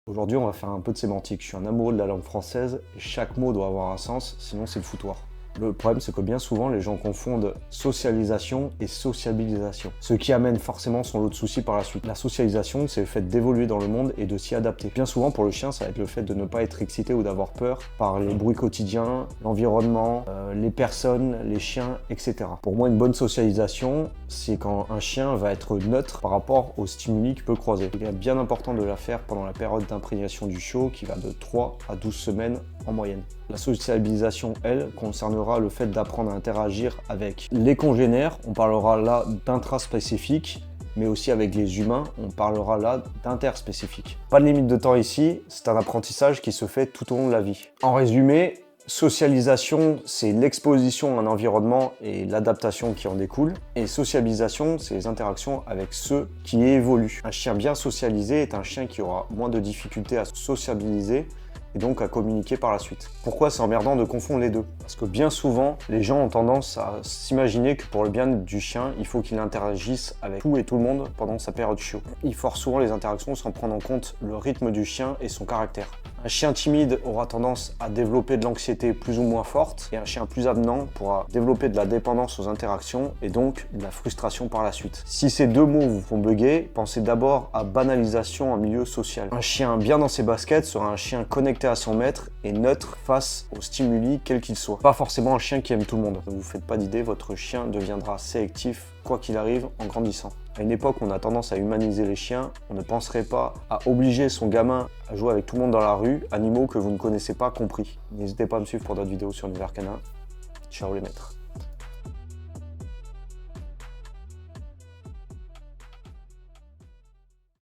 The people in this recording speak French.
Aujourd'hui, on va faire un peu de sémantique. Je suis un amoureux de la langue française et chaque mot doit avoir un sens, sinon c'est le foutoir. Le problème, c'est que bien souvent, les gens confondent socialisation et sociabilisation, ce qui amène forcément son lot de soucis par la suite. La socialisation, c'est le fait d'évoluer dans le monde et de s'y adapter. Bien souvent, pour le chien, ça va être le fait de ne pas être excité ou d'avoir peur par les bruits quotidiens, l'environnement, les personnes, les chiens, etc. Pour moi, une bonne socialisation, c'est quand un chien va être neutre par rapport aux stimuli qu'il peut croiser. Il est bien important de la faire pendant la période d'imprégnation du chiot qui va de 3 à 12 semaines en moyenne. La sociabilisation, elle, concernera le fait d'apprendre à interagir avec les congénères. On parlera là d'intraspécifique, mais aussi avec les humains, on parlera là d'interspécifique. Pas de limite de temps ici, c'est un apprentissage qui se fait tout au long de la vie. En résumé, socialisation, c'est l'exposition à un environnement et l'adaptation qui en découle. Et sociabilisation, c'est les interactions avec ceux qui évoluent. Un chien bien socialisé est un chien qui aura moins de difficultés à sociabiliser et donc à communiquer par la suite. Pourquoi c'est emmerdant de confondre les deux? Parce que bien souvent, les gens ont tendance à s'imaginer que pour le bien du chien, il faut qu'il interagisse avec tout et tout le monde pendant sa période chiot. Il force souvent les interactions sans prendre en compte le rythme du chien et son caractère. Un chien timide aura tendance à développer de l'anxiété plus ou moins forte et un chien plus avenant pourra développer de la dépendance aux interactions et donc de la frustration par la suite. Si ces deux mots vous font bugger, pensez d'abord à banalisation en milieu social. Un chien bien dans ses baskets sera un chien connecté à son maître et neutre face aux stimuli quels qu'ils soient. Pas forcément un chien qui aime tout le monde. Ne vous faites pas d'idée, votre chien deviendra sélectif quoi qu'il arrive en grandissant. À une époque où on a tendance à humaniser les chiens, on ne penserait pas à obliger son gamin à jouer avec tout le monde dans la rue, animaux que vous ne connaissez pas compris. N'hésitez pas à me suivre pour d'autres vidéos sur Univers Canin. Ciao les maîtres.